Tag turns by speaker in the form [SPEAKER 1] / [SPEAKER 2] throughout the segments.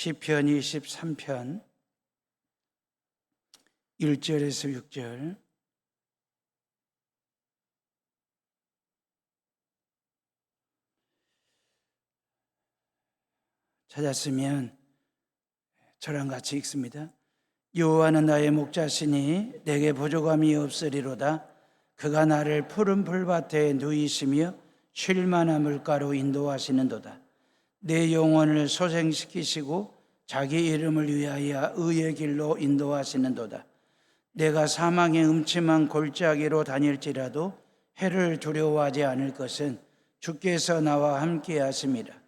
[SPEAKER 1] 시편 23편 1절에서 6절. 찾았으면 저랑 같이 읽습니다. 여호와는 나의 목자시니 내게 부족함이 없으리로다. 그가 나를 푸른 풀밭에 누이시며 쉴 만한 물가로 인도하시는도다. 내 영혼을 소생시키시고 자기 이름을 위하여 의의 길로 인도하시는도다. 내가 사망의 음침한 골짜기로 다닐지라도 해를 두려워하지 않을 것은 주께서 나와 함께 하심이라.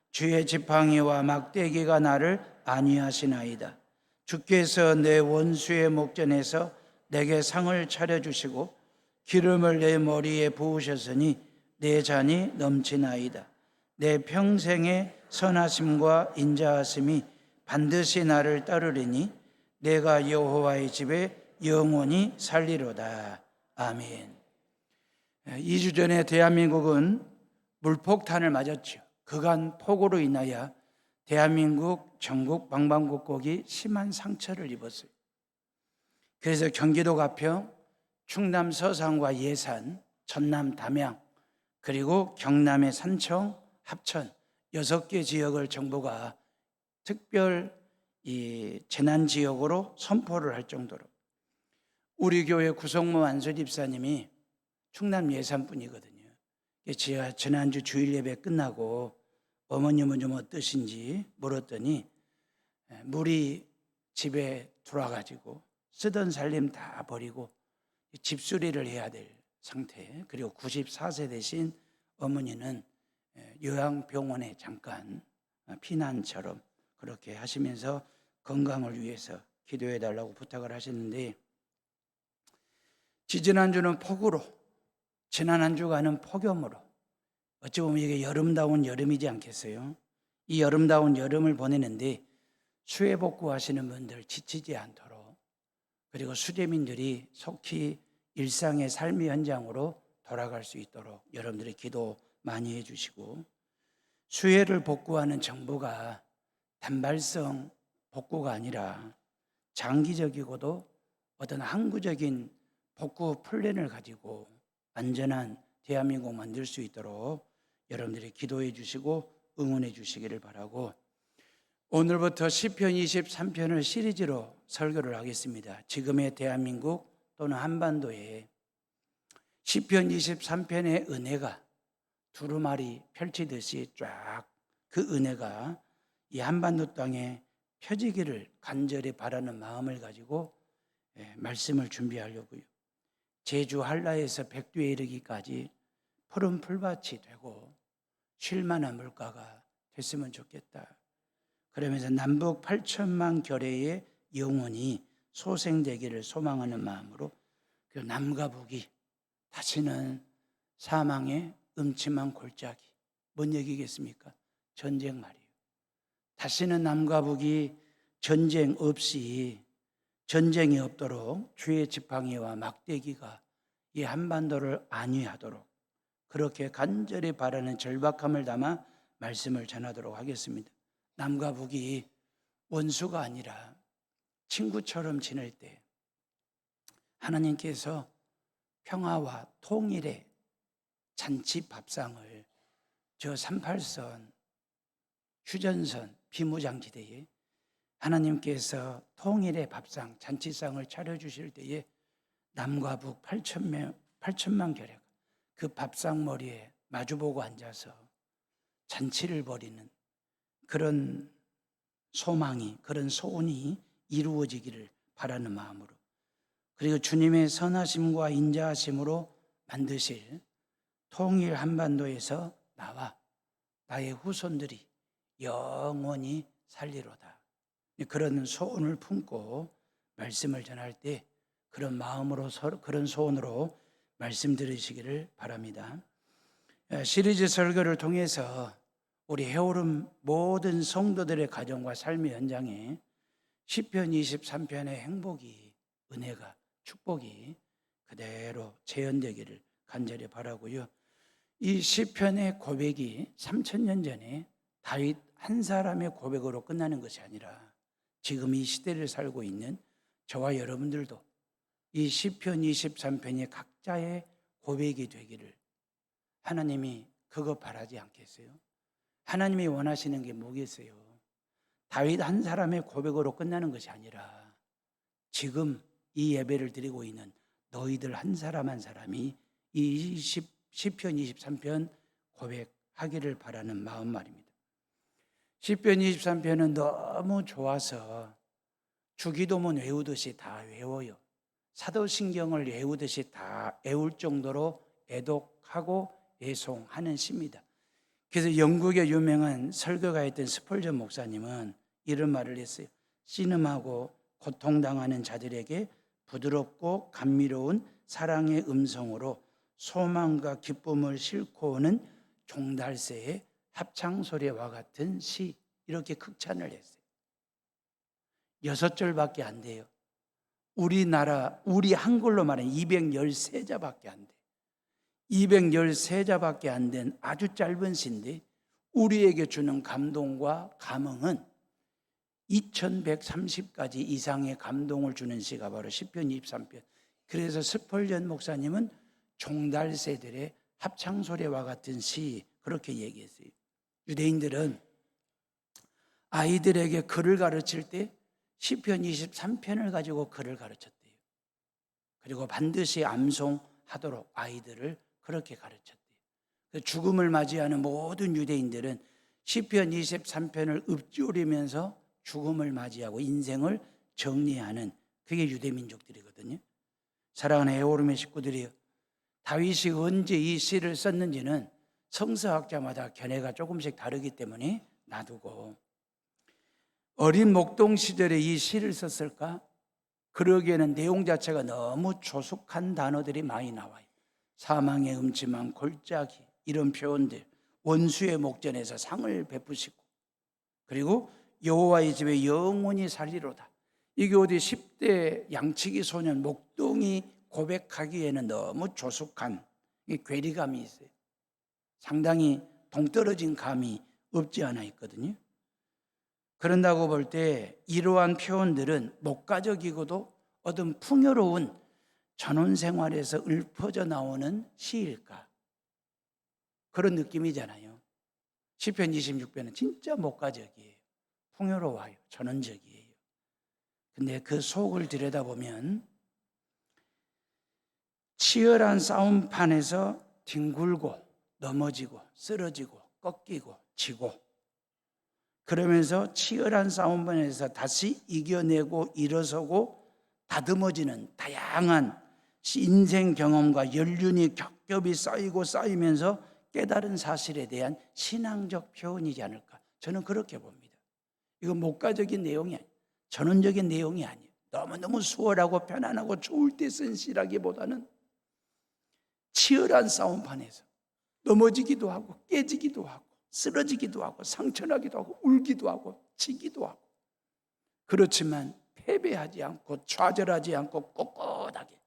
[SPEAKER 1] 주의 지팡이와 막대기가 나를 안위하시나이다. 주께서 내 원수의 목전에서 내게 상을 차려주시고 기름을 내 머리에 부으셨으니 내 잔이 넘치나이다. 내 평생의 선하심과 인자하심이 반드시 나를 따르리니 내가 여호와의 집에 영원히 살리로다. 아멘. 2주 전에 대한민국은 물폭탄을 맞았죠. 그간 폭우로 인하여 대한민국 전국 방방곡곡이 심한 상처를 입었어요. 그래서 경기도 가평, 충남 서산과 예산, 전남 담양, 그리고 경남의 산청, 합천 6개 지역을 정부가 특별 재난지역으로 선포를 할 정도로, 우리 교회 구성모 안수 집사님이 충남 예산 분이거든요. 제가 지난주 주일 예배 끝나고 어머님은 좀 어떠신지 물었더니 물이 집에 들어와가지고 쓰던 살림 다 버리고 집수리를 해야 될 상태, 그리고 94세 되신 어머니는 요양병원에 잠깐 피난처럼 그렇게 하시면서 건강을 위해서 기도해 달라고 부탁을 하셨는데, 지지난주는 폭우로, 지난 한 주간은 폭염으로, 어찌 보면 이게 여름다운 여름이지 않겠어요? 이 여름다운 여름을 보내는데 수해 복구하시는 분들 지치지 않도록, 그리고 수재민들이 속히 일상의 삶의 현장으로 돌아갈 수 있도록 여러분들이 기도 많이 해주시고, 수해를 복구하는 정부가 단발성 복구가 아니라 장기적이고도 어떤 항구적인 복구 플랜을 가지고 안전한 대한민국 만들 수 있도록 여러분들이 기도해 주시고 응원해 주시기를 바라고, 오늘부터 시편 23편을 시리즈로 설교를 하겠습니다. 지금의 대한민국 또는 한반도에 시편 23편의 은혜가 두루마리 펼치듯이 쫙 그 은혜가 이 한반도 땅에 펴지기를 간절히 바라는 마음을 가지고 말씀을 준비하려고요. 제주 한라에서 백두에 이르기까지 푸른 풀밭이 되고 쉴만한 물가가 됐으면 좋겠다. 그러면서 남북 8천만 결의의 영혼이 소생되기를 소망하는 마음으로, 그 남과 북이 다시는 사망의 음침한 골짜기, 뭔 얘기겠습니까? 전쟁 말이에요. 다시는 남과 북이 전쟁 없이, 전쟁이 없도록 주의 지팡이와 막대기가 이 한반도를 안위하도록 그렇게 간절히 바라는 절박함을 담아 말씀을 전하도록 하겠습니다. 남과 북이 원수가 아니라 친구처럼 지낼 때 하나님께서 평화와 통일의 잔치 밥상을 저 38선 휴전선 비무장지대에 하나님께서 통일의 밥상, 잔치상을 차려주실 때에 남과 북 8천만 결의가 그 밥상 머리에 마주보고 앉아서 잔치를 벌이는 그런 소망이, 그런 소원이 이루어지기를 바라는 마음으로, 그리고 주님의 선하심과 인자하심으로 만드실 통일 한반도에서 나와 나의 후손들이 영원히 살리로다, 그런 소원을 품고 말씀을 전할 때 그런 마음으로, 그런 소원으로 말씀 들으시기를 바랍니다. 시리즈 설교를 통해서 우리 해오름 모든 성도들의 가정과 삶의 현장에 시편 23편의 행복이, 은혜가, 축복이 그대로 재현되기를 간절히 바라고요. 이 시편의 고백이 3000년 전에 다윗 한 사람의 고백으로 끝나는 것이 아니라 지금 이 시대를 살고 있는 저와 여러분들도 이 시편 23편이 각자의 고백이 되기를 하나님이 그거 바라지 않겠어요? 하나님이 원하시는 게 뭐겠어요? 다윗 한 사람의 고백으로 끝나는 것이 아니라 지금 이 예배를 드리고 있는 너희들 한 사람 한 사람이 이 시편 23편 고백하기를 바라는 마음 말입니다. 시편 23편은 너무 좋아서 주기도문 외우듯이 다 외워요. 사도신경을 외우듯이 다 외울 정도로 애독하고 애송하는 시입니다. 그래서 영국의 유명한 설교가였던 스펄전 목사님은 이런 말을 했어요. 씨름하고 고통당하는 자들에게 부드럽고 감미로운 사랑의 음성으로 소망과 기쁨을 싣고 오는 종달새의 합창소리와 같은 시, 이렇게 극찬을 했어요. 6절밖에 안 돼요. 우리 한글로 말하면 213자밖에 안 돼. 213자밖에 안 된 아주 짧은 시인데 우리에게 주는 감동과 감흥은 2130가지 이상의 감동을 주는 시가 바로 시편 23편. 그래서 스펄전 목사님은 종달새들의 합창소리와 같은 시, 그렇게 얘기했어요. 유대인들은 아이들에게 글을 가르칠 때 시편 23편을 가지고 글을 가르쳤대요. 그리고 반드시 암송하도록 아이들을 그렇게 가르쳤대요. 죽음을 맞이하는 모든 유대인들은 시편 23편을 읊조리면서 죽음을 맞이하고 인생을 정리하는, 그게 유대민족들이거든요. 사랑하는 에오름의 식구들이요, 다윗이 언제 이 시를 썼는지는 성서학자마다 견해가 조금씩 다르기 때문에 놔두고, 어린 목동 시절에 이 시를 썼을까? 그러기에는 내용 자체가 너무 조숙한 단어들이 많이 나와요. 사망의 음침한 골짜기, 이런 표현들, 원수의 목전에서 상을 베푸시고, 그리고 여호와의 집에 영원히 살리로다. 이게 어디 10대 양치기 소년 목동이 고백하기에는 너무 조숙한 괴리감이 있어요. 상당히 동떨어진 감이 없지 않아 있거든요. 그런다고 볼 때 이러한 표현들은 목가적이고도 어떤 풍요로운 전원 생활에서 읊어져 나오는 시일까? 그런 느낌이잖아요. 시편 26편은 진짜 목가적이에요. 풍요로워요. 전원적이에요. 근데 그 속을 들여다보면 치열한 싸움판에서 뒹굴고 넘어지고 쓰러지고 꺾이고 지고, 그러면서 치열한 싸움판에서 다시 이겨내고 일어서고 다듬어지는 다양한 인생 경험과 연륜이 겹겹이 쌓이고 쌓이면서 깨달은 사실에 대한 신앙적 표현이지 않을까, 저는 그렇게 봅니다. 이건 목가적인 내용이 아니에요. 전원적인 내용이 아니에요. 너무너무 수월하고 편안하고 좋을 때 쓴 시라기보다는 치열한 싸움판에서 넘어지기도 하고 깨지기도 하고 쓰러지기도 하고 상처나기도 하고 울기도 하고 지기도 하고, 그렇지만 패배하지 않고 좌절하지 않고 꼿꼿하게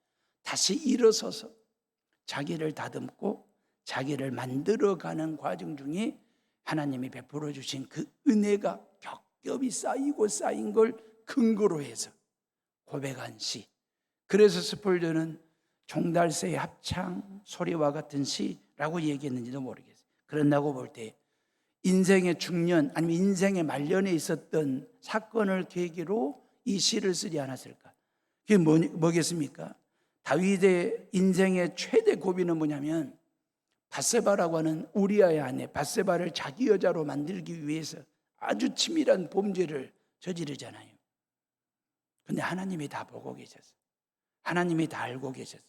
[SPEAKER 1] 다시 일어서서 자기를 다듬고 자기를 만들어가는 과정 중에 하나님이 베풀어 주신 그 은혜가 겹겹이 쌓이고 쌓인 걸 근거로 해서 고백한 시. 그래서 스펄전은 종달새의 합창 소리와 같은 시라고 얘기했는지도 모르겠어요. 그런다고 볼 때 인생의 중년 아니면 인생의 말년에 있었던 사건을 계기로 이 시를 쓰지 않았을까? 그게 뭐겠습니까? 다윗의 인생의 최대 고비는 뭐냐면 밧세바라고 하는 우리아의 아내 밧세바를 자기 여자로 만들기 위해서 아주 치밀한 범죄를 저지르잖아요. 근데 하나님이 다 보고 계셨어요. 하나님이 다 알고 계셨어요.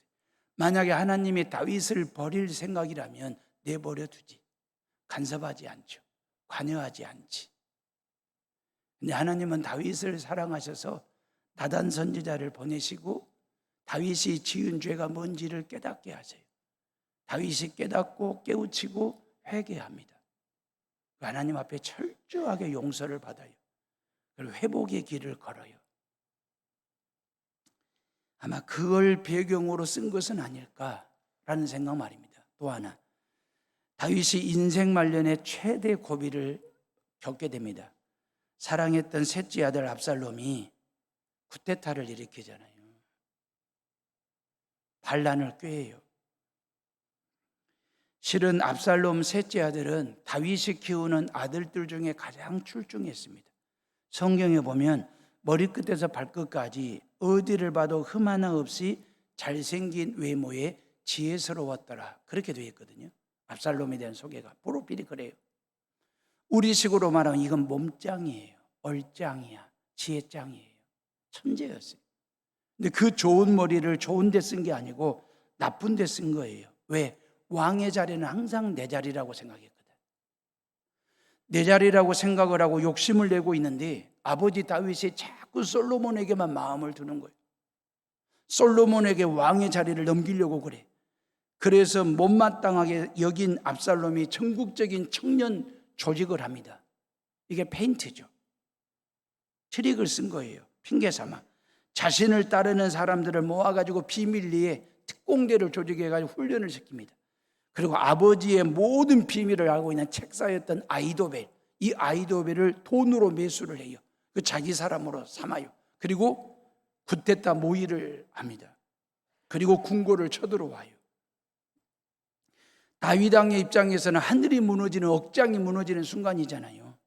[SPEAKER 1] 만약에 하나님이 다윗을 버릴 생각이라면 내버려 두지, 간섭하지 않죠. 관여하지 않지. 근데 하나님은 다윗을 사랑하셔서 나단 선지자를 보내시고 다윗이 지은 죄가 뭔지를 깨닫게 하세요. 다윗이 깨닫고 깨우치고 회개합니다. 하나님 앞에 철저하게 용서를 받아요. 그리고 회복의 길을 걸어요. 아마 그걸 배경으로 쓴 것은 아닐까라는 생각 말입니다. 또 하나, 다윗이 인생 말년에 최대 고비를 겪게 됩니다. 사랑했던 셋째 아들 압살롬이 쿠데타를 일으키잖아요. 반란을 꾀해요. 실은 압살롬 셋째 아들은 다윗이 키우는 아들들 중에 가장 출중했습니다. 성경에 보면 머리끝에서 발끝까지 어디를 봐도 흠 하나 없이 잘생긴 외모에 지혜스러웠더라. 그렇게 되어 있거든요. 압살롬에 대한 소개가 프로필이 그래요. 우리식으로 말하면 이건 몸짱이에요. 얼짱이야. 지혜짱이에요. 천재였어요. 근데 그 좋은 머리를 좋은 데 쓴 게 아니고 나쁜 데 쓴 거예요. 왜? 왕의 자리는 항상 내 자리라고 생각했거든. 내 자리라고 생각을 하고 욕심을 내고 있는데 아버지 다윗이 자꾸 솔로몬에게만 마음을 두는 거예요. 솔로몬에게 왕의 자리를 넘기려고 그래. 그래서 못마땅하게 여긴 압살롬이 전국적인 청년 조직을 합니다. 이게 페인트죠. 트릭을 쓴 거예요. 핑계 삼아. 자신을 따르는 사람들을 모아가지고 비밀리에 특공대를 조직해가지고 훈련을 시킵니다. 그리고 아버지의 모든 비밀을 알고 있는 책사였던 아이도벨, 이 아이도벨을 돈으로 매수를 해요. 그 자기 사람으로 삼아요. 그리고 쿠데타 모의를 합니다. 그리고 궁궐을 쳐들어와요. 다윗 왕의 입장에서는 하늘이 무너지는, 억장이 무너지는 순간이잖아요.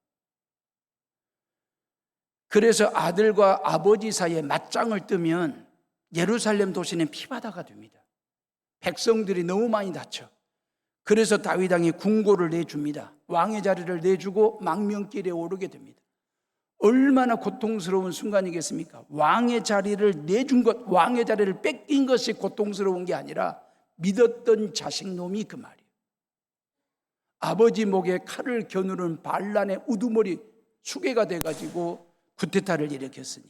[SPEAKER 1] 그래서 아들과 아버지 사이에 맞짱을 뜨면 예루살렘 도시는 피바다가 됩니다. 백성들이 너무 많이 다쳐. 그래서 다윗 왕이 궁궐을 내줍니다. 왕의 자리를 내주고 망명길에 오르게 됩니다. 얼마나 고통스러운 순간이겠습니까? 왕의 자리를 내준 것, 왕의 자리를 뺏긴 것이 고통스러운 게 아니라 믿었던 자식놈이 그 말이에요. 아버지 목에 칼을 겨누른 반란의 우두머리 수괴가 돼가지고 쿠데타를 일으켰으니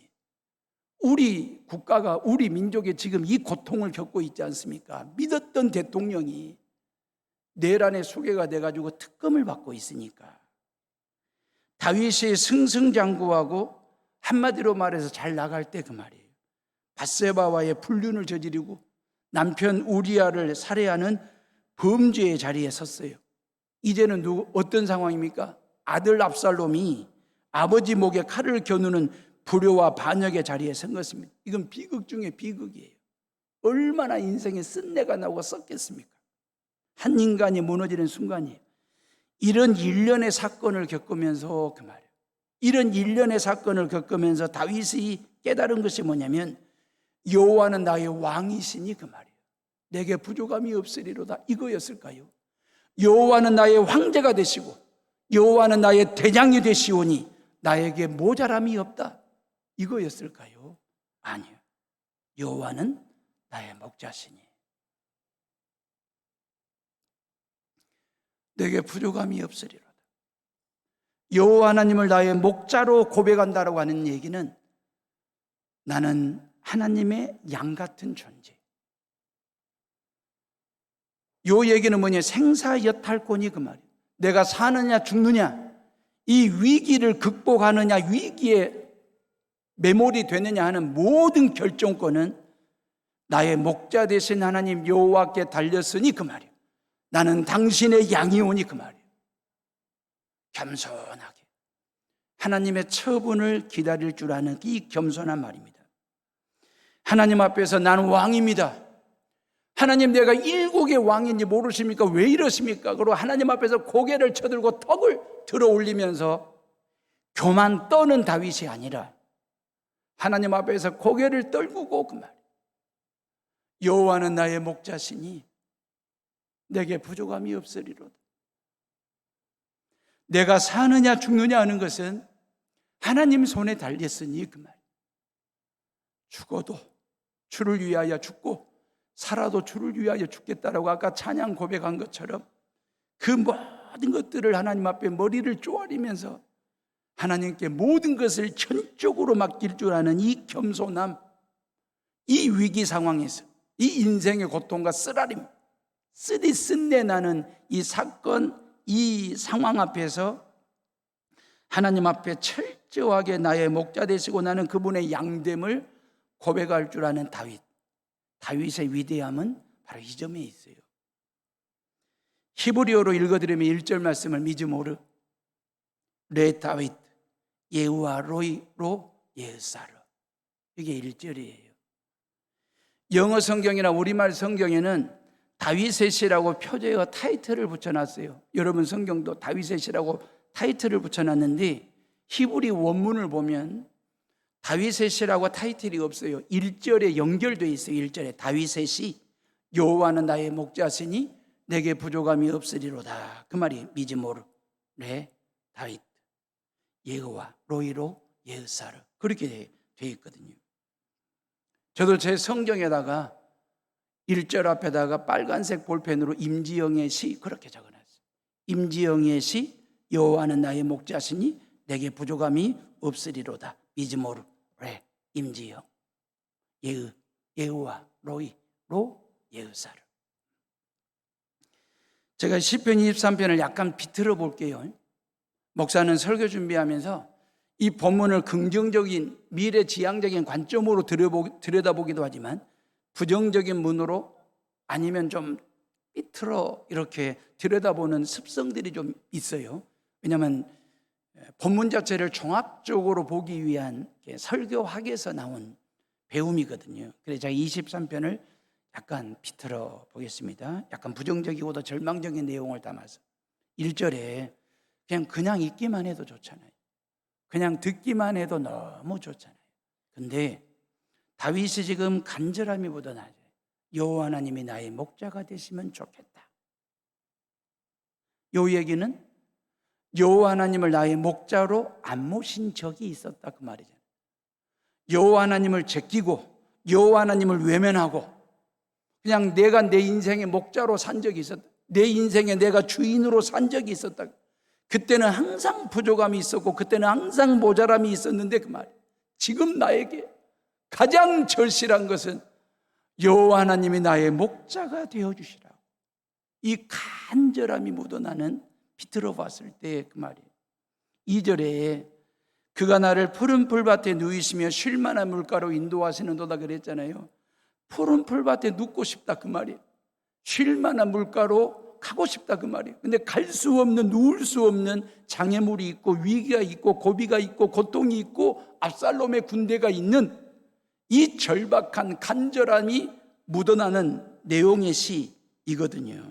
[SPEAKER 1] 우리 국가가, 우리 민족이 지금 이 고통을 겪고 있지 않습니까? 믿었던 대통령이 내란의 수괴가 돼가지고 특검을 받고 있으니까 다윗이 승승장구하고 한마디로 말해서 잘 나갈 때 그 말이에요. 밧세바와의 불륜을 저지르고 남편 우리아를 살해하는 범죄의 자리에 섰어요. 이제는 어떤 상황입니까? 아들 압살롬이 아버지 목에 칼을 겨누는 불효와 반역의 자리에 선 것입니다. 이건 비극 중에 비극이에요. 얼마나 인생에 쓴내가 나고 썩겠습니까? 한 인간이 무너지는 순간이에요. 이런 일련의 사건을 겪으면서 그 말이에요. 이런 일련의 사건을 겪으면서 다윗이 깨달은 것이 뭐냐면 여호와는 나의 왕이시니 그 말이에요. 내게 부족함이 없으리로다, 이거였을까요? 여호와는 나의 황제가 되시고 여호와는 나의 대장이 되시오니 나에게 모자람이 없다, 이거였을까요? 아니요. 여호와는 나의 목자시니 내게 부족함이 없으리로다. 여호와 하나님을 나의 목자로 고백한다라고 하는 얘기는 나는 하나님의 양 같은 존재. 요 얘기는 뭐냐? 생사여탈권이 그 말이에요. 내가 사느냐 죽느냐, 이 위기를 극복하느냐 위기에 매몰이 되느냐 하는 모든 결정권은 나의 목자 되신 하나님 여호와께 달렸으니 그 말이에요. 나는 당신의 양이오니 그 말이에요. 겸손하게 하나님의 처분을 기다릴 줄 아는 이 겸손한 말입니다. 하나님 앞에서 나는 왕입니다. 하나님, 내가 일국의 왕인지 모르십니까? 왜 이러십니까? 그리고 하나님 앞에서 고개를 쳐들고 턱을 들어 올리면서 교만 떠는 다윗이 아니라 하나님 앞에서 고개를 떨구고 그 말, 여호와는 나의 목자시니 내게 부족함이 없으리로다. 내가 사느냐 죽느냐 하는 것은 하나님 손에 달렸으니 그 말, 죽어도 주를 위하여 죽고 살아도 주를 위하여 죽겠다라고 아까 찬양 고백한 것처럼 그 모든 것들을 하나님 앞에 머리를 쪼아리면서 하나님께 모든 것을 전적으로 맡길 줄 아는 이 겸손함, 이 위기 상황에서 이 인생의 고통과 쓰라림, 쓰디 쓴내 나는 이 사건, 이 상황 앞에서 하나님 앞에 철저하게 나의 목자 되시고 나는 그분의 양됨을 고백할 줄 아는 다윗. 다윗의 위대함은 바로 이 점에 있어요. 히브리어로 읽어드리면 1절 말씀을 미즈모르, 레 다윗 예후와 로이로 예사르. 이게 1절이에요. 영어 성경이나 우리말 성경에는 다윗의 시라고 표제어 타이틀을 붙여놨어요. 여러분 성경도 다윗의 시라고 타이틀을 붙여놨는데 히브리 원문을 보면 다윗의 시라고 타이틀이 없어요. 1절에 연결되어 있어요. 1절에 다윗의 시 여호와는 나의 목자시니 내게 부족함이 없으리로다. 그 말이 미즈모르 레 다윗 예후와 로이로 예사르 그렇게 되어 있거든요. 저도 제 성경에다가 1절 앞에다가 빨간색 볼펜으로 임지영의 시 그렇게 적어놨어요. 임지영의 시 여호와는 나의 목자시니 내게 부족함이 없으리로다. 미즈모르 레 임지영 예후와 로이 로 예사르. 제가 시편 23편을 약간 비틀어 볼게요. 목사는 설교 준비하면서 이 본문을 긍정적인 미래지향적인 관점으로 들여다보기도 하지만 부정적인 문으로 아니면 좀 삐뚤어 이렇게 들여다보는 습성들이 좀 있어요. 왜냐하면 본문 자체를 종합적으로 보기 위한 설교학에서 나온 배움이거든요. 그래서 제가 23편을 약간 비틀어 보겠습니다. 약간 부정적이고도 절망적인 내용을 담아서 1절에 그냥 읽기만 해도 좋잖아요. 그냥 듣기만 해도 너무 좋잖아요. 근데 다윗이 지금 간절함이 묻어나죠. 여호와 하나님이 나의 목자가 되시면 좋겠다. 요 얘기는 여호와 하나님을 나의 목자로 안 모신 적이 있었다 그 말이잖아요. 여호와 하나님을 제끼고 여호와 하나님을 외면하고 그냥 내가 내 인생의 목자로 산 적이 있었다. 내 인생에 내가 주인으로 산 적이 있었다. 그때는 항상 부족함이 있었고 그때는 항상 모자람이 있었는데 그 말. 지금 나에게 가장 절실한 것은 여호와 하나님이 나의 목자가 되어 주시라고. 이 간절함이 묻어나는 비틀어 봤을 때 그 말이에요. 2절에 그가 나를 푸른 풀밭에 누이시며 쉴 만한 물가로 인도하시는도다 그랬잖아요. 푸른 풀밭에 눕고 싶다 그 말이에요. 쉴 만한 물가로 가고 싶다 그 말이에요. 근데 갈 수 없는, 누울 수 없는 장애물이 있고 위기가 있고 고비가 있고 고통이 있고 압살롬의 군대가 있는 이 절박한 간절함이 묻어나는 내용의 시이거든요.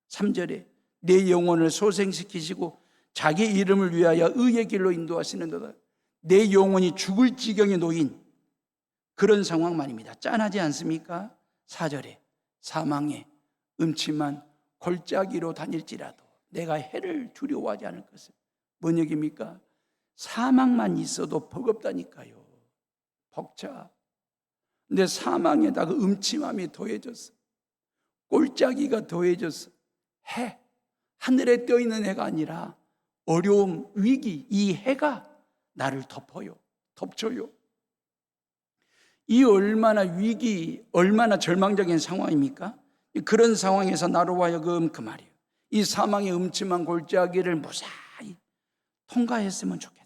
[SPEAKER 1] 3절에 내 영혼을 소생시키시고 자기 이름을 위하여 의의 길로 인도하시는도다. 내 영혼이 죽을 지경에 놓인 그런 상황만입니다. 짠하지 않습니까? 4절에 사망의 음침한 골짜기로 다닐지라도 내가 해를 두려워하지 않을 것을. 뭔 얘기입니까? 사망만 있어도 버겁다니까요. 벅차. 근데 사망에다가 음침함이 더해졌어. 골짜기가 더해졌어. 해, 하늘에 떠있는 해가 아니라 어려움, 위기, 이 해가 나를 덮쳐요. 이 얼마나 위기, 얼마나 절망적인 상황입니까? 그런 상황에서 나로 하여금 그 말이에요. 이 사망의 음침한 골짜기를 무사히 통과했으면 좋겠다.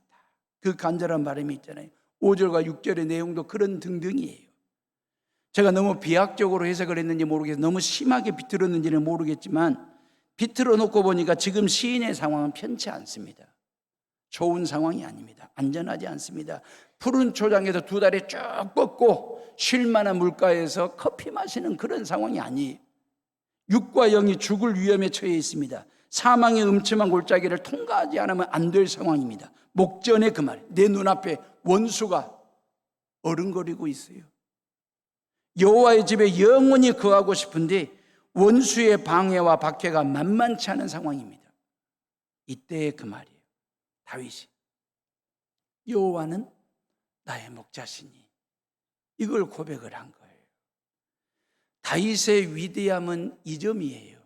[SPEAKER 1] 그 간절한 바람이 있잖아요. 5절과 6절의 내용도 그런 등등이에요. 제가 너무 비약적으로 해석을 했는지 모르겠어요. 너무 심하게 비틀었는지는 모르겠지만 비틀어 놓고 보니까 지금 시인의 상황은 편치 않습니다. 좋은 상황이 아닙니다. 안전하지 않습니다. 푸른 초장에서 두 다리 쭉 뻗고 쉴 만한 물가에서 커피 마시는 그런 상황이 아니에요. 육과 영이 죽을 위험에 처해 있습니다. 사망의 음침한 골짜기를 통과하지 않으면 안 될 상황입니다. 목전에 그 말, 내 눈앞에 원수가 어른거리고 있어요. 여호와의 집에 영원히 거하고 싶은데 원수의 방해와 박해가 만만치 않은 상황입니다. 이때 그 말이에요. 다윗이 여호와는 나의 목자시니 이걸 고백을 한 거예요. 다윗의 위대함은 이 점이에요.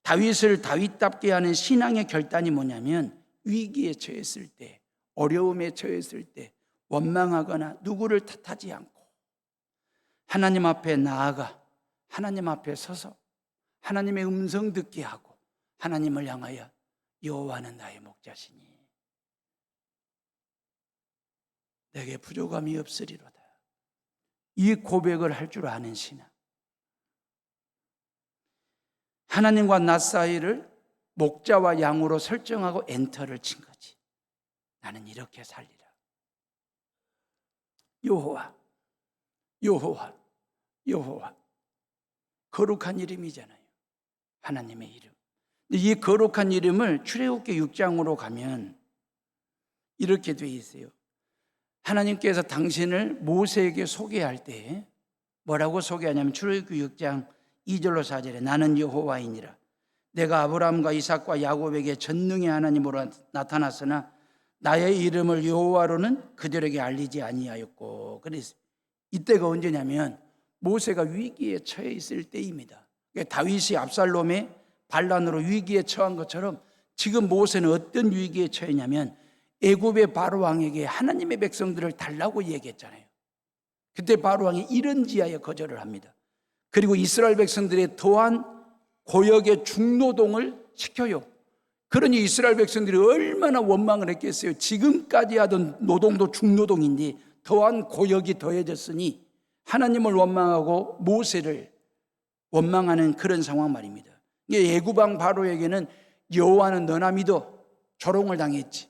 [SPEAKER 1] 다윗을 다윗답게 하는 신앙의 결단이 뭐냐면 위기에 처했을 때, 어려움에 처했을 때 원망하거나 누구를 탓하지 않고 하나님 앞에 나아가 하나님 앞에 서서 하나님의 음성 듣게 하고 하나님을 향하여 여호와는 나의 목자시니 내게 부족함이 없으리로다. 이 고백을 할 줄 아는 신앙. 하나님과 나 사이를 목자와 양으로 설정하고 엔터를 친 거지. 나는 이렇게 살리라. 여호와, 여호와, 여호와. 거룩한 이름이잖아요. 하나님의 이름. 근데 이 거룩한 이름을 출애굽기 6장으로 가면 이렇게 돼 있어요. 하나님께서 당신을 모세에게 소개할 때 뭐라고 소개하냐면 출애굽기 6장 2절로 4절에 나는 여호와이니라. 내가 아브라함과 이삭과 야곱에게 전능의 하나님으로 나타났으나 나의 이름을 여호와로는 그들에게 알리지 아니하였고. 그래서 이때가 언제냐면 모세가 위기에 처해 있을 때입니다. 다윗이 압살롬의 반란으로 위기에 처한 것처럼 지금 모세는 어떤 위기에 처했냐면 애굽의 바로 왕에게 하나님의 백성들을 달라고 얘기했잖아요. 그때 바로 왕이 이런지하여 거절을 합니다. 그리고 이스라엘 백성들의 더한 고역의 중노동을 시켜요. 그러니 이스라엘 백성들이 얼마나 원망을 했겠어요. 지금까지 하던 노동도 중노동인데 더한 고역이 더해졌으니 하나님을 원망하고 모세를 원망하는 그런 상황 말입니다. 애굽 왕 바로에게는 여호와는 너나 믿어 조롱을 당했지.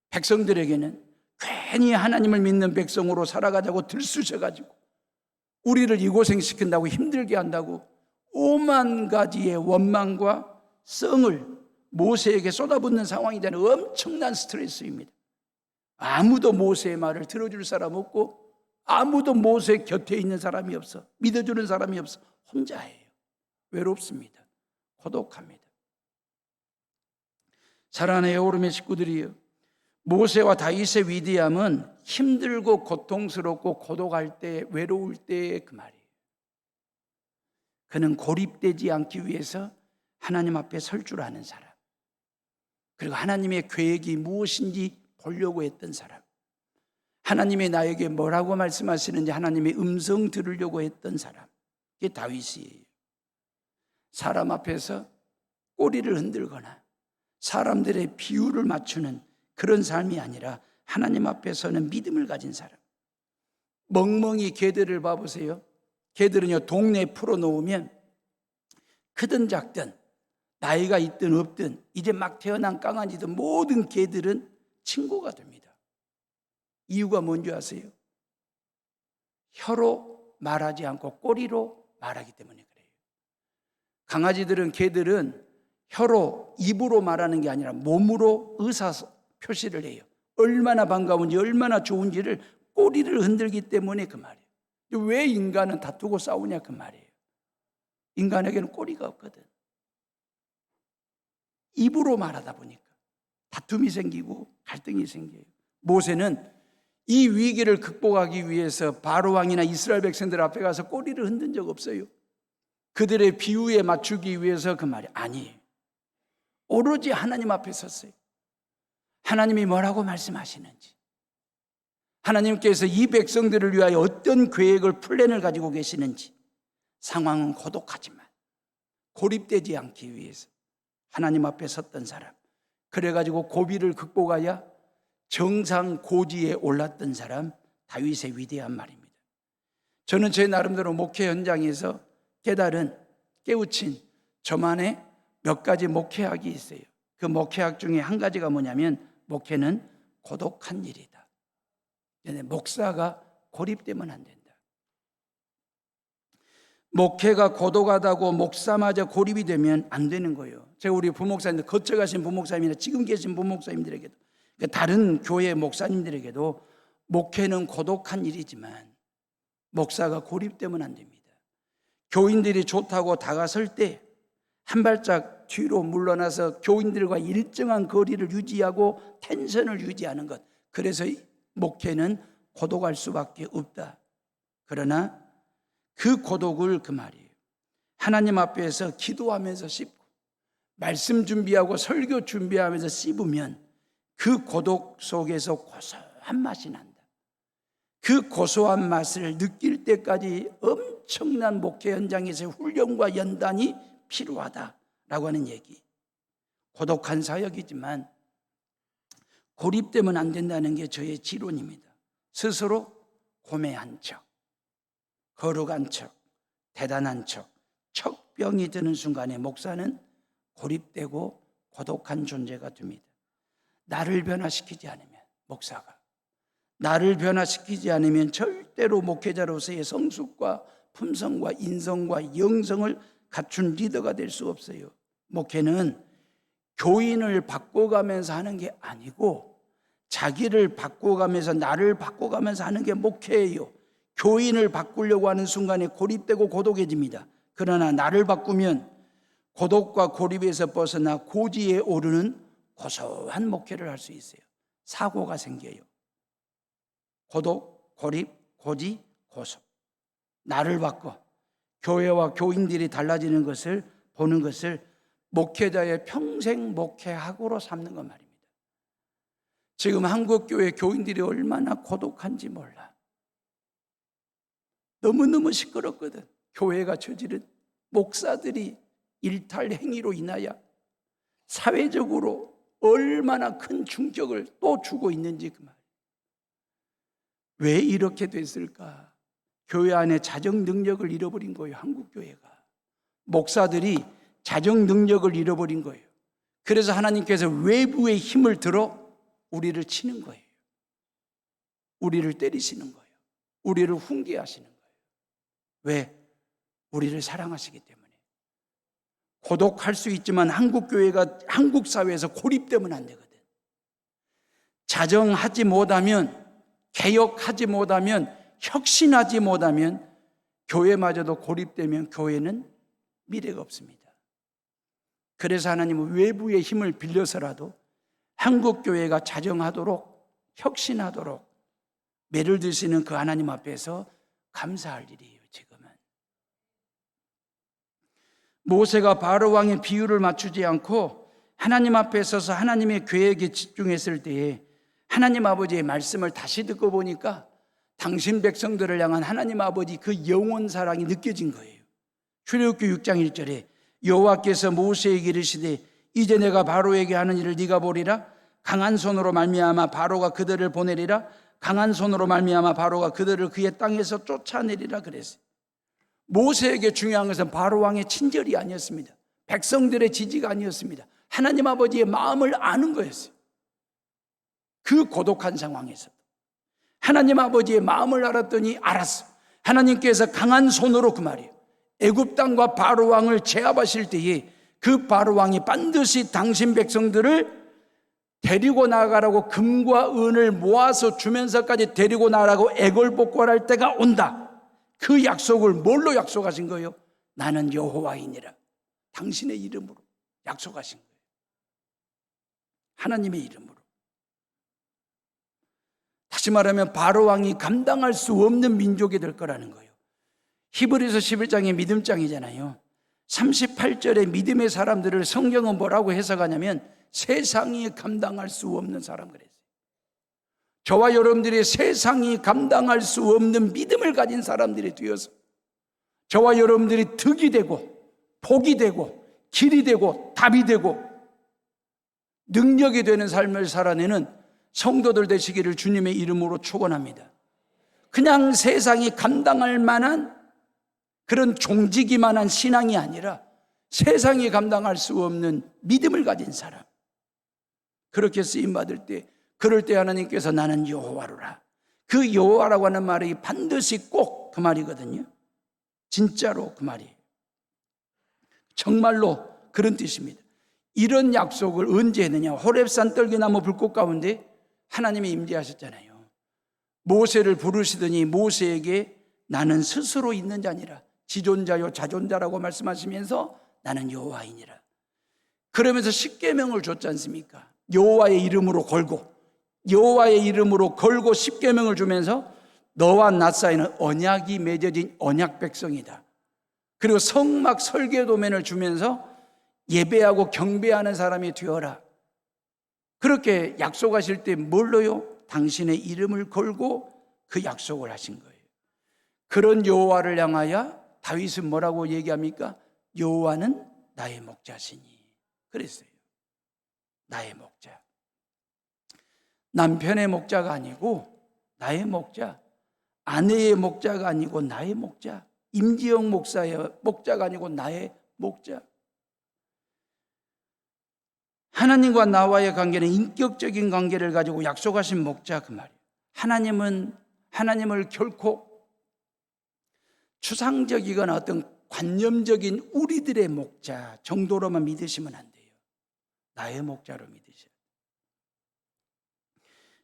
[SPEAKER 1] 백성들에게는 괜히 하나님을 믿는 백성으로 살아가자고 들쑤셔가지고 우리를 이고생시킨다고 힘들게 한다고 오만 가지의 원망과 썽을 모세에게 쏟아붓는 상황이 되는 엄청난 스트레스입니다. 아무도 모세의 말을 들어줄 사람 없고 아무도 모세 곁에 있는 사람이 없어. 믿어주는 사람이 없어. 혼자예요. 외롭습니다. 고독합니다. 사랑하는 에오름의 식구들이요, 모세와 다윗의 위대함은 힘들고 고통스럽고 고독할 때, 외로울 때 그 말이에요. 그는 고립되지 않기 위해서 하나님 앞에 설 줄 아는 사람, 그리고 하나님의 계획이 무엇인지 보려고 했던 사람, 하나님이 나에게 뭐라고 말씀하시는지 하나님의 음성 들으려고 했던 사람, 이게 다윗이에요. 사람 앞에서 꼬리를 흔들거나 사람들의 비유를 맞추는 그런 삶이 아니라 하나님 앞에서는 믿음을 가진 사람. 멍멍이 개들을 봐보세요. 개들은요, 동네에 풀어놓으면 크든 작든 나이가 있든 없든 이제 막 태어난 강아지든 모든 개들은 친구가 됩니다. 이유가 뭔지 아세요? 혀로 말하지 않고 꼬리로 말하기 때문에 그래요. 강아지들은, 개들은 혀로, 입으로 말하는 게 아니라 몸으로 의사 표시를 해요. 얼마나 반가운지, 얼마나 좋은지를 꼬리를 흔들기 때문에 그 말이에요. 왜 인간은 다투고 싸우냐 그 말이에요. 인간에게는 꼬리가 없거든. 입으로 말하다 보니까 다툼이 생기고 갈등이 생겨요. 모세는 이 위기를 극복하기 위해서 바로 왕이나 이스라엘 백성들 앞에 가서 꼬리를 흔든 적 없어요. 그들의 비유에 맞추기 위해서 그 말이 아니에요. 오로지 하나님 앞에 섰어요. 하나님이 뭐라고 말씀하시는지, 하나님께서 이 백성들을 위하여 어떤 계획을, 플랜을 가지고 계시는지, 상황은 고독하지만 고립되지 않기 위해서 하나님 앞에 섰던 사람, 그래가지고 고비를 극복하여 정상 고지에 올랐던 사람, 다윗의 위대한 말입니다. 저는 제 나름대로 목회 현장에서 깨우친 저만의 몇 가지 목회학이 있어요. 그 목회학 중에 한 가지가 뭐냐면 목회는 고독한 일이다. 목사가 고립되면 안 된다. 목회가 고독하다고 목사마저 고립이 되면 안 되는 거예요. 제가 우리 부목사님들, 거쳐가신 부목사님이나 지금 계신 부목사님들에게도, 다른 교회 목사님들에게도 목회는 고독한 일이지만 목사가 고립되면 안 됩니다. 교인들이 좋다고 다가설 때 한 발짝 뒤로 물러나서 교인들과 일정한 거리를 유지하고 텐션을 유지하는 것, 그래서 목회는 고독할 수밖에 없다. 그러나 그 고독을 그 말이에요, 하나님 앞에서 기도하면서 씹고 말씀 준비하고 설교 준비하면서 씹으면 그 고독 속에서 고소한 맛이 난다. 그 고소한 맛을 느낄 때까지 엄청난 목회 현장에서의 훈련과 연단이 필요하다라고 하는 얘기. 고독한 사역이지만 고립되면 안 된다는 게 저의 지론입니다. 스스로 고매한 척, 거룩한 척, 대단한 척, 척병이 드는 순간에 목사는 고립되고 고독한 존재가 됩니다. 나를 변화시키지 않으면, 목사가 나를 변화시키지 않으면 절대로 목회자로서의 성숙과 품성과 인성과 영성을 갖춘 리더가 될 수 없어요. 목회는 교인을 바꿔가면서 하는 게 아니고 자기를 바꿔가면서, 나를 바꿔가면서 하는 게 목회예요. 교인을 바꾸려고 하는 순간에 고립되고 고독해집니다. 그러나 나를 바꾸면 고독과 고립에서 벗어나 고지에 오르는 고소한 목회를 할 수 있어요. 사고가 생겨요. 고독, 고립, 고지, 고소. 나를 바꿔 교회와 교인들이 달라지는 것을 보는 것을 목회자의 평생 목회학으로 삼는 것 말입니다. 지금 한국교회 교인들이 얼마나 고독한지 몰라. 너무너무 시끄럽거든. 교회가 저지른 목사들이 일탈 행위로 인하여 사회적으로 얼마나 큰 충격을 또 주고 있는지 그 말. 왜 이렇게 됐을까? 교회 안에 자정 능력을 잃어버린 거예요. 한국교회가. 목사들이 자정 능력을 잃어버린 거예요. 그래서 하나님께서 외부의 힘을 들어 우리를 치는 거예요. 우리를 때리시는 거예요. 우리를 훈계하시는 거예요. 왜? 우리를 사랑하시기 때문에. 고독할 수 있지만 한국교회가 한국 사회에서 고립되면 안 되거든. 자정하지 못하면, 개혁하지 못하면, 혁신하지 못하면 교회마저도 고립되면 교회는 미래가 없습니다. 그래서 하나님은 외부의 힘을 빌려서라도 한국교회가 자정하도록, 혁신하도록 매를 드시는 그 하나님 앞에서 감사할 일이에요. 지금은 모세가 바로 왕의 비유를 맞추지 않고 하나님 앞에 서서 하나님의 계획에 집중했을 때에 하나님 아버지의 말씀을 다시 듣고 보니까 당신 백성들을 향한 하나님 아버지 그 영원 사랑이 느껴진 거예요. 출애굽기 6장 1절에 여호와께서 모세에게 이르시되 이제 내가 바로에게 하는 일을 네가 보리라. 강한 손으로 말미암아 바로가 그들을 보내리라. 강한 손으로 말미암아 바로가 그들을 그의 땅에서 쫓아내리라 그랬어요. 모세에게 중요한 것은 바로 왕의 친절이 아니었습니다. 백성들의 지지가 아니었습니다. 하나님 아버지의 마음을 아는 거였어요. 그 고독한 상황에서 하나님 아버지의 마음을 알았더니 알았어. 하나님께서 강한 손으로 그 말이에요. 애굽 땅과 바로 왕을 제압하실 때에 그 바로 왕이 반드시 당신 백성들을 데리고 나가라고 금과 은을 모아서 주면서까지 데리고 나가라고 애걸복걸할 때가 온다. 그 약속을 뭘로 약속하신 거예요? 나는 여호와이니라. 당신의 이름으로 약속하신 거예요. 하나님의 이름으로. 다시 말하면 바로 왕이 감당할 수 없는 민족이 될 거라는 거예요. 히브리서 11장이 믿음장이잖아요. 38절에 믿음의 사람들을 성경은 뭐라고 해석하냐면 세상이 감당할 수 없는 사람 그랬어요. 저와 여러분들이 세상이 감당할 수 없는 믿음을 가진 사람들이 되어서 저와 여러분들이 득이 되고 복이 되고 길이 되고 답이 되고 능력이 되는 삶을 살아내는 성도들 되시기를 주님의 이름으로 축원합니다. 그냥 세상이 감당할 만한 그런 종지기만한 신앙이 아니라 세상이 감당할 수 없는 믿음을 가진 사람, 그렇게 쓰임받을 때, 그럴 때 하나님께서 나는 여호와로라. 그 여호와라고 하는 말이 반드시 꼭 그 말이거든요. 진짜로 그 말이에요. 정말로 그런 뜻입니다. 이런 약속을 언제 했느냐? 호렙산 떨기나무 불꽃 가운데 하나님이 임재하셨잖아요. 모세를 부르시더니 모세에게 나는 스스로 있는 자 아니라 지존자요 자존자라고 말씀하시면서 나는 여호와이니라. 그러면서 십계명을 줬지 않습니까? 여호와의 이름으로 걸고, 여호와의 이름으로 걸고 십계명을 주면서 너와 나 사이는 언약이 맺어진 언약 백성이다. 그리고 성막 설계도면을 주면서 예배하고 경배하는 사람이 되어라. 그렇게 약속하실 때 뭘로요? 당신의 이름을 걸고 그 약속을 하신 거예요. 그런 여호와를 향하여 다윗은 뭐라고 얘기합니까? 여호와는 나의 목자시니 그랬어요. 나의 목자. 남편의 목자가 아니고 나의 목자, 아내의 목자가 아니고 나의 목자, 임지영 목사의 목자가 아니고 나의 목자. 하나님과 나와의 관계는 인격적인 관계를 가지고 약속하신 목자, 그 말이에요. 하나님을 결코 추상적이거나 어떤 관념적인 우리들의 목자 정도로만 믿으시면 안 돼요. 나의 목자로 믿으셔야 돼요.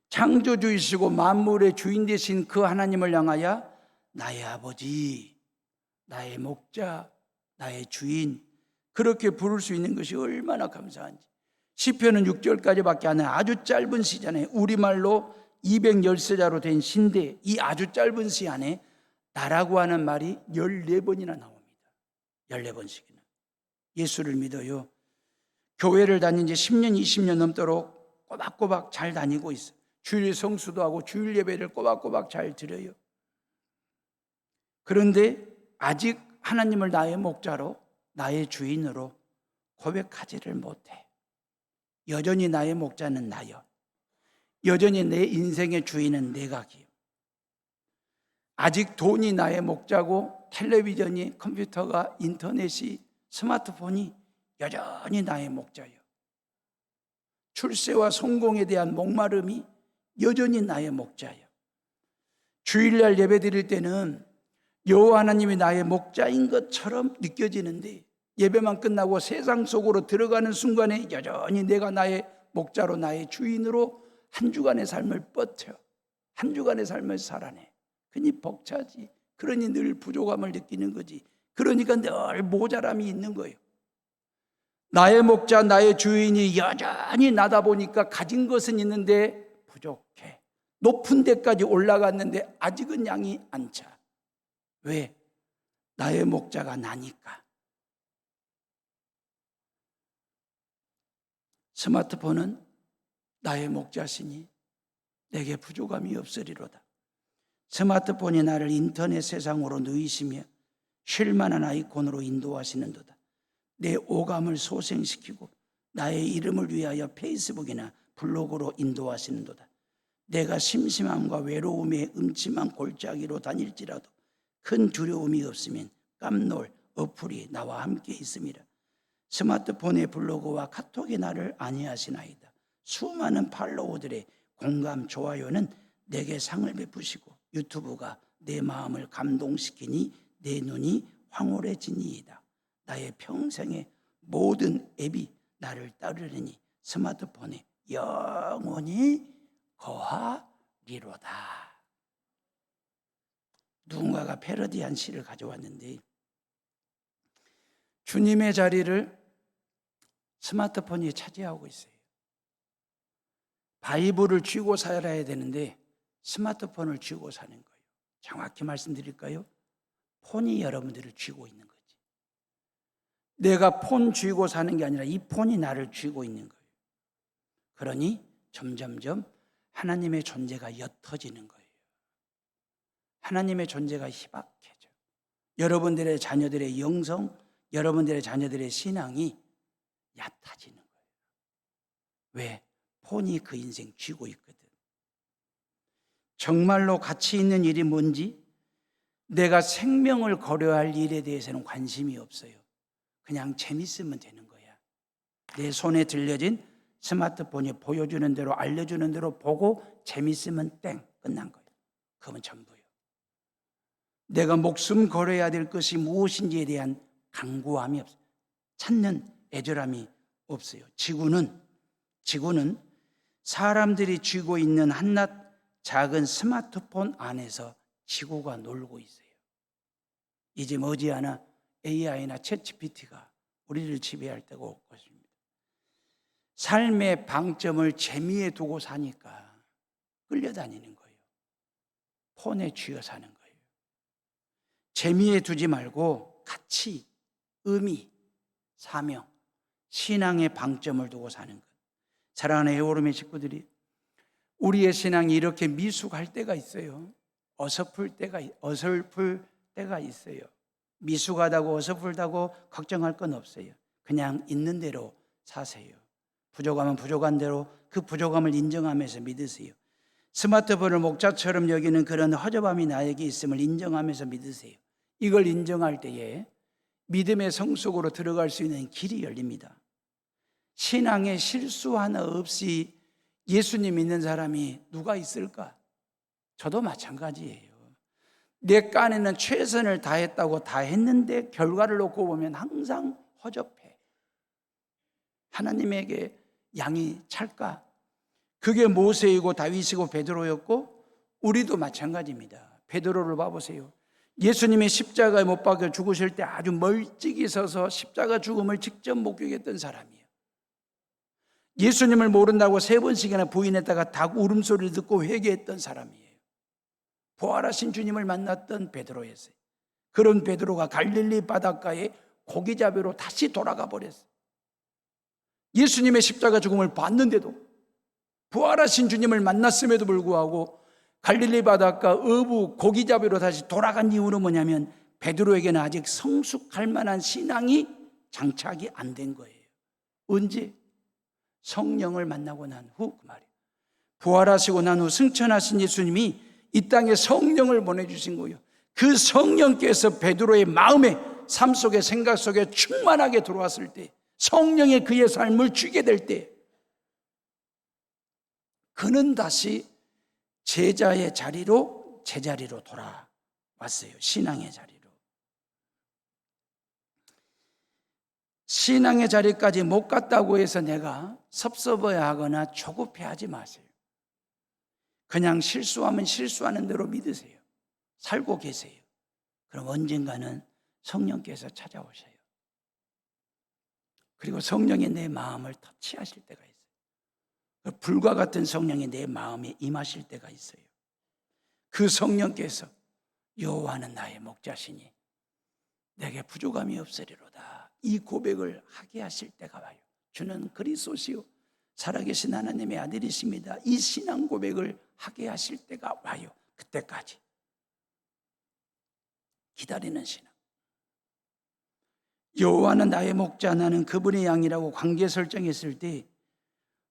[SPEAKER 1] 창조주이시고 만물의 주인 되신 그 하나님을 향하여 나의 아버지, 나의 목자, 나의 주인, 그렇게 부를 수 있는 것이 얼마나 감사한지. 시편은 6절까지밖에 안 해요. 아주 짧은 시잖아요. 우리말로 213자로 된 시인데 이 아주 짧은 시 안에 나라고 하는 말이 14번이나 나옵니다. 14번씩이나. 예수를 믿어요. 교회를 다닌 지 10년, 20년 넘도록 꼬박꼬박 잘 다니고 있어요. 주일 성수도 하고 주일 예배를 꼬박꼬박 잘 드려요. 그런데 아직 하나님을 나의 목자로, 나의 주인으로 고백하지를 못해. 여전히 나의 목자는 나요. 여전히 내 인생의 주인은 내가기요. 아직 돈이 나의 목자고 텔레비전이, 컴퓨터가, 인터넷이, 스마트폰이 여전히 나의 목자요. 출세와 성공에 대한 목마름이 여전히 나의 목자요. 주일날 예배 드릴 때는 여호와 하나님이 나의 목자인 것처럼 느껴지는데 예배만 끝나고 세상 속으로 들어가는 순간에 여전히 내가 나의 목자로, 나의 주인으로 한 주간의 삶을 버텨. 한 주간의 삶을 살아내. 그러니 벅차지. 그러니 늘 부족함을 느끼는 거지. 그러니까 늘 모자람이 있는 거예요. 나의 목자, 나의 주인이 여전히 나다 보니까 가진 것은 있는데 부족해. 높은 데까지 올라갔는데 아직은 양이 안 차. 왜? 나의 목자가 나니까. 스마트폰은 나의 목자시니 내게 부족함이 없으리로다. 스마트폰이 나를 인터넷 세상으로 누이시며 쉴만한 아이콘으로 인도하시는도다. 내 오감을 소생시키고 나의 이름을 위하여 페이스북이나 블로그로 인도하시는도다. 내가 심심함과 외로움에 음침한 골짜기로 다닐지라도 큰 두려움이 없으면 깜놀 어플이 나와 함께 있음이라. 스마트폰의 블로그와 카톡이 나를 안위하시나이다. 수많은 팔로워들의 공감, 좋아요는 내게 상을 베푸시고 유튜브가 내 마음을 감동시키니 내 눈이 황홀해지니이다. 나의 평생의 모든 앱이 나를 따르려니 스마트폰에 영원히 거하리로다. 누군가가 패러디한 시를 가져왔는데 주님의 자리를 스마트폰이 차지하고 있어요. 바이블을 쥐고 살아야 되는데 스마트폰을 쥐고 사는 거예요. 정확히 말씀드릴까요? 폰이 여러분들을 쥐고 있는 거지. 내가 폰 쥐고 사는 게 아니라 이 폰이 나를 쥐고 있는 거예요. 그러니 점점점 하나님의 존재가 옅어지는 거예요. 하나님의 존재가 희박해져. 여러분들의 자녀들의 영성, 여러분들의 자녀들의 신앙이 얕아지는 거예요. 왜? 폰이 그 인생 쥐고 있거든. 정말로 가치 있는 일이 뭔지, 내가 생명을 거려할 일에 대해서는 관심이 없어요. 그냥 재밌으면 되는 거야. 내 손에 들려진 스마트폰이 보여주는 대로, 알려주는 대로 보고 재밌으면 땡, 끝난 거예요. 그건 전부예요. 내가 목숨 걸어야 될 것이 무엇인지에 대한 강구함이 없어요. 찾는 애절함이 없어요. 지구는 사람들이 쥐고 있는 한낱 작은 스마트폰 안에서 지구가 놀고 있어요. 이제 머지않아 AI나 챗GPT가 우리를 지배할 때가 올 것입니다. 삶의 방점을 재미에 두고 사니까 끌려다니는 거예요. 폰에 쥐어 사는 거예요. 재미에 두지 말고 가치, 의미, 사명, 신앙의 방점을 두고 사는 것. 사랑하는 에오름의 식구들이, 우리의 신앙이 이렇게 미숙할 때가 있어요. 어설플 때가 있어요. 미숙하다고 어설프다고 걱정할 건 없어요. 그냥 있는 대로 사세요. 부족하면 부족한 대로 그 부족함을 인정하면서 믿으세요. 스마트폰을 목자처럼 여기는 그런 허접함이 나에게 있음을 인정하면서 믿으세요. 이걸 인정할 때에 믿음의 성 속으로 들어갈 수 있는 길이 열립니다. 신앙에 실수 하나 없이 예수님 믿는 사람이 누가 있을까? 저도 마찬가지예요. 내 깐에는 최선을 다했다고 다 했는데 결과를 놓고 보면 항상 허접해. 하나님에게 양이 찰까? 그게 모세이고 다윗이고 베드로였고 우리도 마찬가지입니다. 베드로를 봐보세요. 예수님의 십자가에 못 박혀 죽으실 때 아주 멀찍이 서서 십자가 죽음을 직접 목격했던 사람이에요. 예수님을 모른다고 3번씩이나 부인했다가 닭 울음소리를 듣고 회개했던 사람이에요. 부활하신 주님을 만났던 베드로였어요. 그런 베드로가 갈릴리 바닷가에 고기잡이로 다시 돌아가 버렸어요. 예수님의 십자가 죽음을 봤는데도, 부활하신 주님을 만났음에도 불구하고 갈릴리 바닷가 어부 고기잡이로 다시 돌아간 이유는 뭐냐면 베드로에게는 아직 성숙할 만한 신앙이 장착이 안 된 거예요. 언제? 성령을 만나고 난 후 그 말이에요. 부활하시고 난 후 승천하신 예수님이 이 땅에 성령을 보내주신 거예요. 그 성령께서 베드로의 마음에, 삶 속에, 생각 속에 충만하게 들어왔을 때, 성령의 그의 삶을 쥐게 될 때, 그는 다시 제자의 자리로, 제자리로 돌아왔어요. 신앙의 자리로. 신앙의 자리까지 못 갔다고 해서 내가 섭섭해야 하거나 조급해하지 마세요. 그냥 실수하면 실수하는 대로 믿으세요. 살고 계세요. 그럼 언젠가는 성령께서 찾아오셔요. 그리고 성령이 내 마음을 터치하실 때가 있어요. 불과 같은 성령이 내 마음에 임하실 때가 있어요. 그 성령께서 여호와는 나의 목자시니 내게 부족함이 없으리로다, 이 고백을 하게 하실 때가 와요. 주는 그리스도시요 살아계신 하나님의 아들이십니다. 이 신앙 고백을 하게 하실 때가 와요. 그때까지 기다리는 신앙. 여호와는 나의 목자, 나는 그분의 양이라고 관계 설정했을 때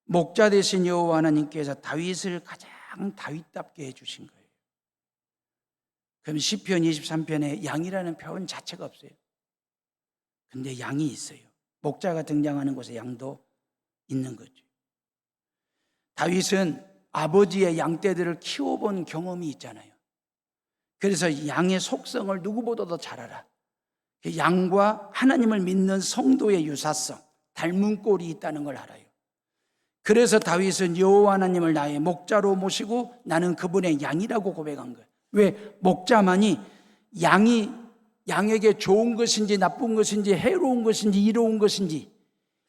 [SPEAKER 1] 목자 되신 여호와 하나님께서 다윗을 가장 다윗답게 해주신 거예요. 그럼 시편 23편에 양이라는 표현 자체가 없어요. 근데 양이 있어요. 목자가 등장하는 곳에 양도 있는 거죠. 다윗은 아버지의 양떼들을 키워본 경험이 있잖아요. 그래서 양의 속성을 누구보다도 잘 알아. 양과 하나님을 믿는 성도의 유사성, 닮은 꼴이 있다는 걸 알아요. 그래서 다윗은 여호와 하나님을 나의 목자로 모시고 나는 그분의 양이라고 고백한 거예요. 왜? 목자만이 양에게 좋은 것인지 나쁜 것인지 해로운 것인지 이로운 것인지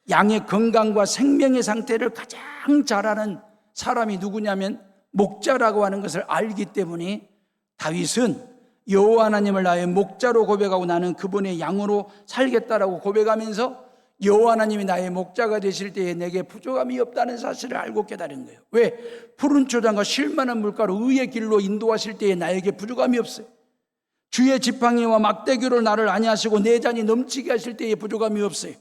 [SPEAKER 1] 양의 건강과 생명의 상태를 가장 잘 아는 사람이 누구냐면 목자라고 하는 것을 알기 때문에 다윗은 여호와 하나님을 나의 목자로 고백하고 나는 그분의 양으로 살겠다라고 고백하면서 여호와 하나님이 나의 목자가 되실 때에 내게 부족함이 없다는 사실을 알고 깨달은 거예요. 왜? 푸른 초장과 쉴만한 물가로 의의 길로 인도하실 때에 나에게 부족함이 없어요. 주의 지팡이와 막대기로 나를 안위하시고 내 잔이 넘치게 하실 때에 부족함이 없어요.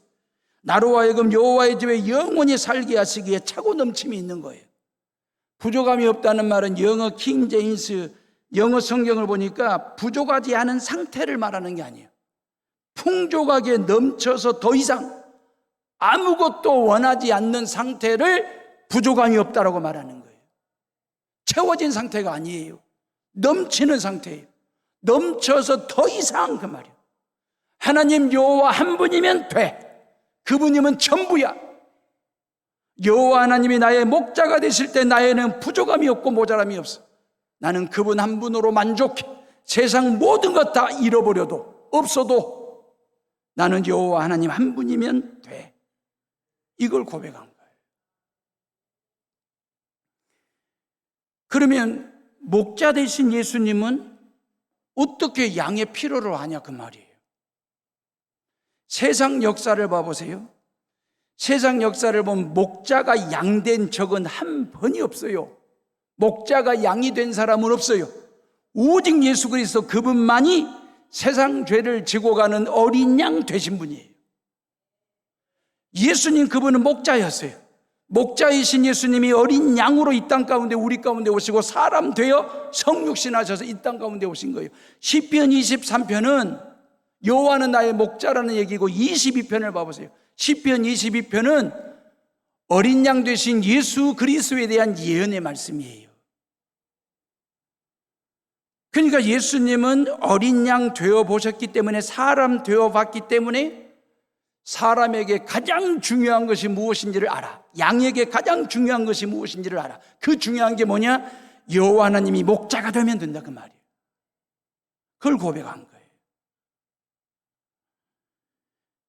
[SPEAKER 1] 나로 하여금 여호와의 집에 영원히 살게 하시기에 차고 넘침이 있는 거예요. 부족함이 없다는 말은 영어 킹 제임스 영어 성경을 보니까 부족하지 않은 상태를 말하는 게 아니에요. 풍족하게 넘쳐서 더 이상 아무것도 원하지 않는 상태를 부족함이 없다라고 말하는 거예요. 채워진 상태가 아니에요. 넘치는 상태예요. 넘쳐서 더 이상, 그 말이에요. 하나님 여호와 한 분이면 돼. 그분이면 전부야. 여호와 하나님이 나의 목자가 되실 때 나에는 부족함이 없고 모자람이 없어. 나는 그분 한 분으로 만족해. 세상 모든 것 다 잃어버려도 없어도 나는 여호와 하나님 한 분이면 돼. 이걸 고백한 거예요. 그러면 목자 되신 예수님은 어떻게 양의 필요를 하냐 그 말이에요. 세상 역사를 봐보세요. 세상 역사를 보면 목자가 양된 적은 한 번이 없어요. 목자가 양이 된 사람은 없어요. 오직 예수 그리스도 그분만이 세상 죄를 지고 가는 어린 양 되신 분이에요. 예수님 그분은 목자였어요. 목자이신 예수님이 어린 양으로 이 땅 가운데 우리 가운데 오시고 사람 되어 성육신하셔서 이 땅 가운데 오신 거예요. 시편 23편은 여호와는 나의 목자라는 얘기고 22편을 봐보세요. 시편 22편은 어린 양 되신 예수 그리스도에 대한 예언의 말씀이에요. 그러니까 예수님은 어린 양 되어 보셨기 때문에, 사람 되어 봤기 때문에 사람에게 가장 중요한 것이 무엇인지를 알아. 양에게 가장 중요한 것이 무엇인지를 알아. 그 중요한 게 뭐냐? 여호와 하나님이 목자가 되면 된다, 그 말이에요. 그걸 고백한 거예요.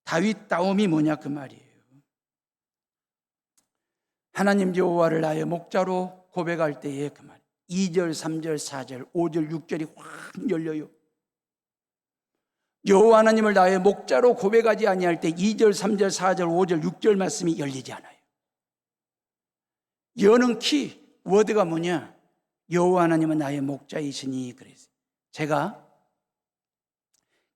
[SPEAKER 1] 다윗다움이 뭐냐, 그 말이에요. 하나님 여호와를 나의 목자로 고백할 때에 그 말, 2절, 3절, 4절, 5절, 6절이 확 열려요. 여호와 하나님을 나의 목자로 고백하지 아니할 때 2절, 3절, 4절, 5절, 6절 말씀이 열리지 않아요. 여는 키, 워드가 뭐냐? 여호와 하나님은 나의 목자이시니. 그래서 제가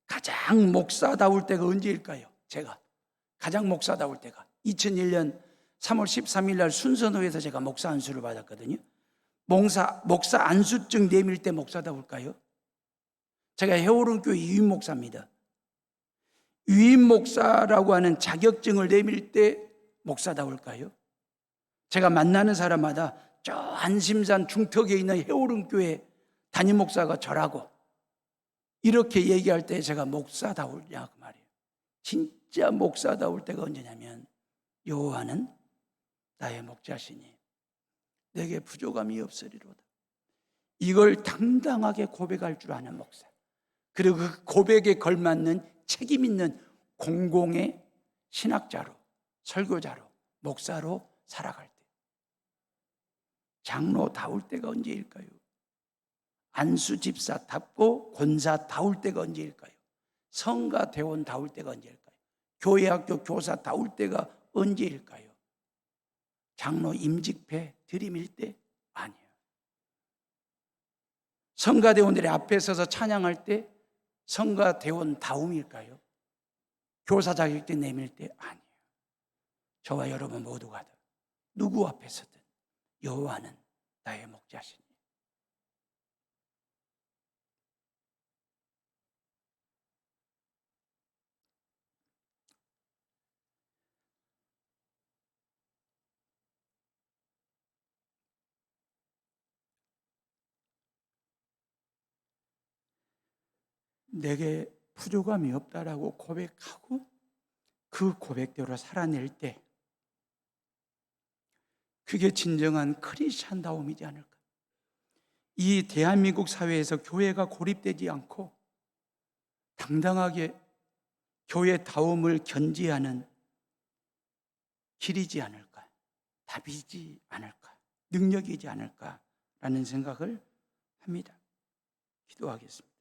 [SPEAKER 1] 가장 목사다울 때가 언제일까요? 제가 가장 목사다울 때가 2001년 3월 13일 날 순선호에서 제가 목사 안수를 받았거든요. 목사 안수증 내밀 때 목사다울까요? 제가 해오른교회 유임 목사입니다. 유임 목사라고 하는 자격증을 내밀 때 목사다울까요? 제가 만나는 사람마다 저 안심산 중턱에 있는 해오른교회 담임 목사가 저라고 이렇게 얘기할 때 제가 목사다우냐 그 말이에요. 진짜 목사다울 때가 언제냐면 여호와는 나의 목자시니 내게 부족함이 없으리로다. 이걸 당당하게 고백할 줄 아는 목사, 그리고 그 고백에 걸맞는 책임 있는 공공의 신학자로, 설교자로, 목사로 살아갈 때, 장로다울 때가 언제일까요? 안수집사답고 권사다울 때가 언제일까요? 성가대원다울 때가 언제일까요? 교회학교 교사다울 때가 언제일까요? 장로 임직패 들이밀 때? 아니에요. 성가대원들의 앞에 서서 찬양할 때 성가대원다움일까요? 교사 자격증 내밀 때? 아니에요. 저와 여러분 모두가 다 누구 앞에서든 여호와는 나의 목자시니. 내게 부족함이 없다라고 고백하고 그 고백대로 살아낼 때, 그게 진정한 크리스찬다움이지 않을까. 이 대한민국 사회에서 교회가 고립되지 않고 당당하게 교회다움을 견지하는 길이지 않을까, 답이지 않을까, 능력이지 않을까라는 생각을 합니다. 기도하겠습니다.